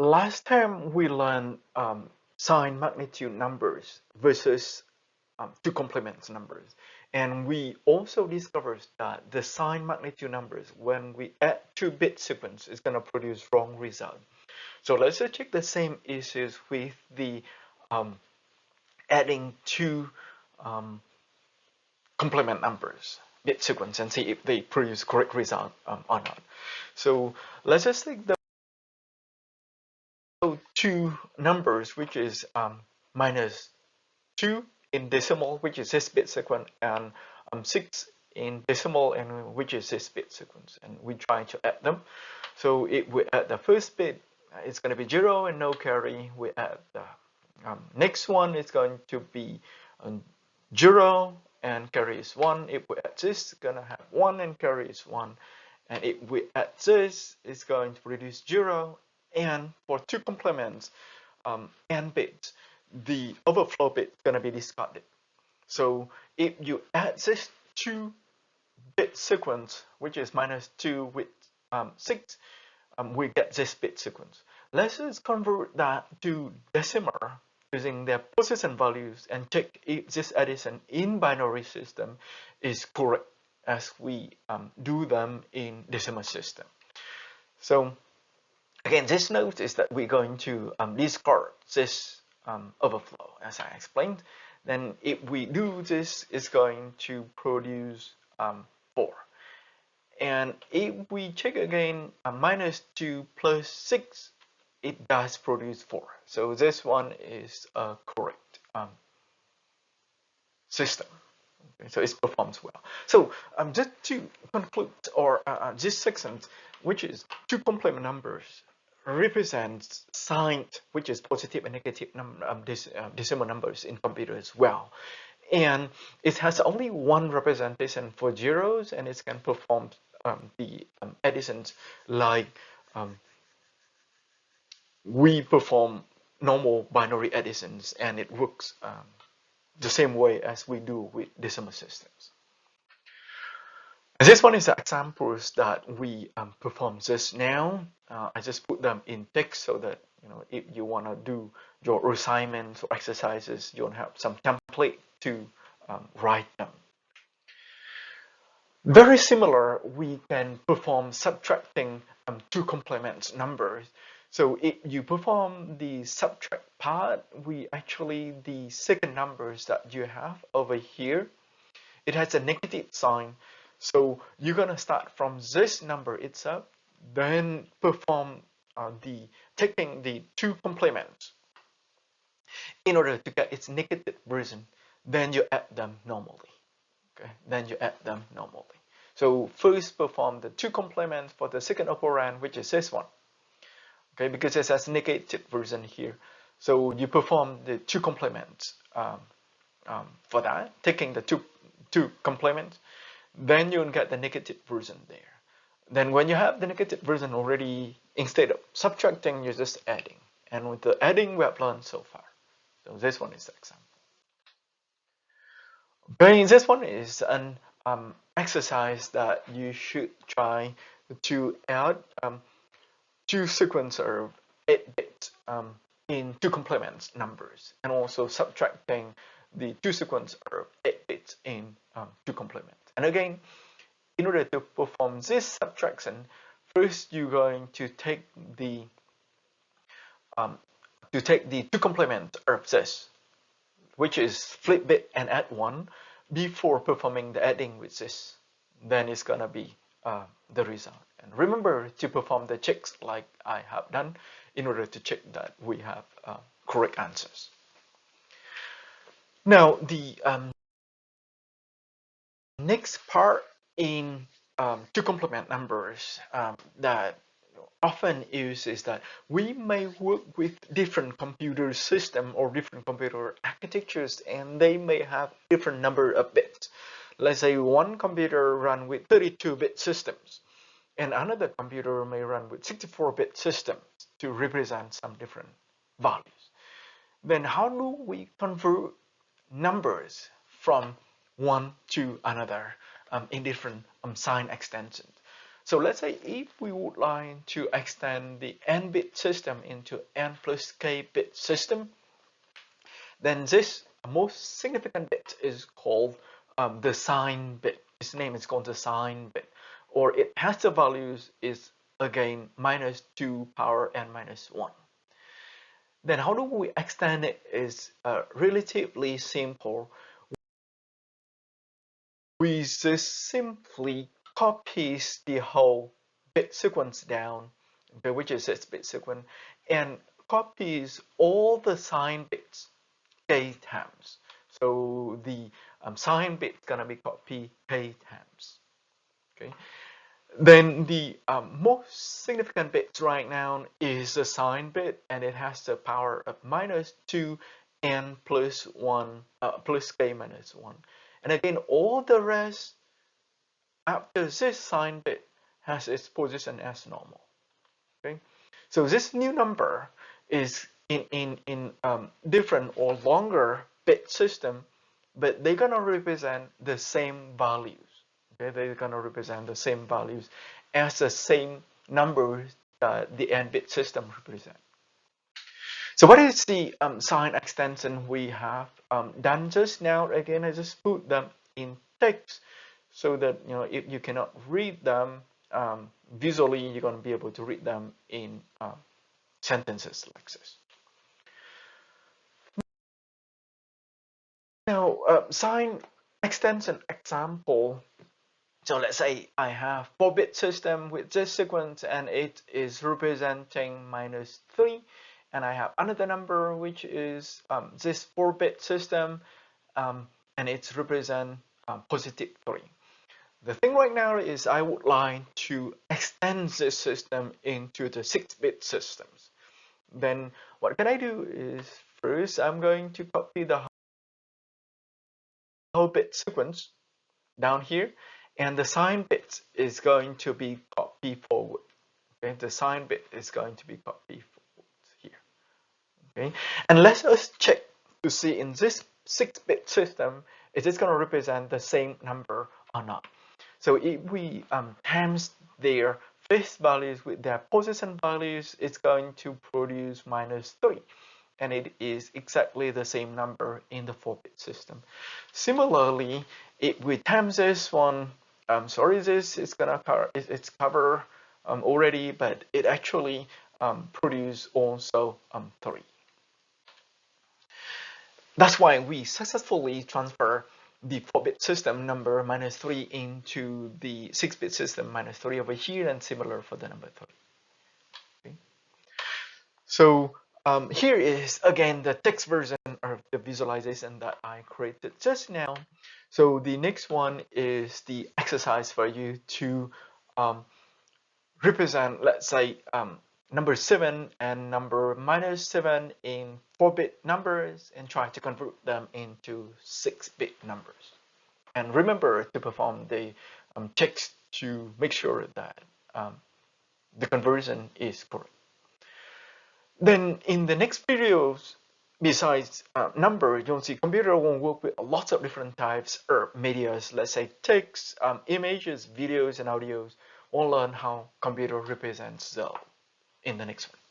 last time we learned sign magnitude numbers versus two complement numbers. And we also discovered that the sign magnitude numbers, when we add two bit sequence, is going to produce wrong result. So let's just check the same issues with the adding two complement numbers bit sequence and see if they produce correct result or not. So let's just take the two numbers, which is minus 2 in decimal, which is this bit sequence, and 6 in decimal, and which is this bit sequence, and we try to add them. So if we add the first bit, it's going to be 0 and no carry. We add the next one, it's going to be 0 and carry is 1. If we add this, it's going to have 1 and carry is 1. And if we add this, it's going to produce 0. And for two complements and bits, the overflow bit is going to be discarded. So if you add this 2-bit sequence, which is minus 2 with 6, we get this bit sequence. Let's just convert that to decimal using their position values and check if this addition in binary system is correct as we do them in decimal system. So again, this note is that we're going to discard this overflow, as I explained. Then if we do this, it's going to produce 4. And if we check again, minus 2 plus 6, it does produce 4. So this one is a correct system. Okay, so it performs well. So just to conclude, or this section, which is two complement numbers, represents signed, which is positive and negative decimal numbers in computer as well. And it has only one representation for zeros, and it can perform the additions like we perform normal binary additions, and it works the same way as we do with decimal systems. This one is the examples that we perform just now. I just put them in text so that if you want to do your assignments or exercises, you'll have some template to write them. Very similar, we can perform subtracting two complement numbers. So if you perform the subtract part, the second numbers that you have over here, it has a negative sign. So you're going to start from this number itself, then perform taking the two complements in order to get its negative version. Then you add them normally. Okay, then you add them normally. So first perform the two complements for the second operand, which is this one. Okay, because it has negative version here. So you perform the two complements for that, taking the two complements. Then you'll get the negative version there. Then when you have the negative version already, instead of subtracting, you're just adding. And with the adding we have learned so far. So this one is the example. Okay, this one is an exercise that you should try to add two sequence of 8 bits in two complement numbers, and also subtracting the two sequence of 8 bits in two complement. And again, in order to perform this subtraction, first you're going to take the two complement of this, which is flip bit and add 1, before performing the adding with this. Then it's gonna be the result. And remember to perform the checks like I have done in order to check that we have correct answers. Now the next part in two complement numbers that often used is that we may work with different computer system or different computer architectures, and they may have different number of bits. Let's say one computer run with 32-bit systems, and another computer may run with 64-bit systems to represent some different values. Then how do we convert numbers from one to another in different sign extensions? So let's say if we would like to extend the n-bit system into n plus k bit system, then this most significant bit is called the sign bit. Its name is called the sign bit, or it has the values is again -2 power n minus 1. Then how do we extend it is relatively simple. We just simply copies the whole bit sequence down, which is its bit sequence, and copies all the sign bits k times. So the sign bit is gonna be copied k times. Okay. Then the most significant bit right now is the sign bit, and it has the power of -2 n plus 1 plus k minus 1. And again, all the rest after this sign bit has its position as normal. Okay, so this new number is in different or longer bit system, but they're gonna represent the same values. Okay, they're gonna represent the same values as the same numbers that the n-bit system represent. So what is the sign extension we have done just now? Again, I just put them in text so that if you cannot read them visually, you're going to be able to read them in sentences like this. Now, sign extension example. So let's say I have 4-bit system with this sequence, and it is representing -3, and I have another number which is this 4-bit system, and it's represent +3. The thing right now is I would like to extend this system into the 6-bit systems. Then what can I do is first I'm going to copy the whole bit sequence down here, and the sign bit is going to be copied forward. Okay, the sign bit is going to be copied forward here. Okay, and let us check to see in this 6-bit system, is this going to represent the same number or not? So if we times their face values with their position values, it's going to produce -3. And it is exactly the same number in the 4-bit system. Similarly, if we times this one, sorry, this is gonna cover it's covered already, but it actually produce also 3. That's why we successfully transfer the 4-bit system number -3 into the 6-bit system -3 over here, and similar for the number 3. Okay. So here is again the text version of the visualization that I created just now. So the next one is the exercise for you to represent, let's say, number 7 and number -7 in 4-bit numbers, and try to convert them into 6-bit numbers. And remember to perform the checks to make sure that the conversion is correct. Then in the next videos, besides number, you'll see computer will work with lots of different types of medias, let's say text, images, videos, and audios. We'll learn how computer represents them in the next one.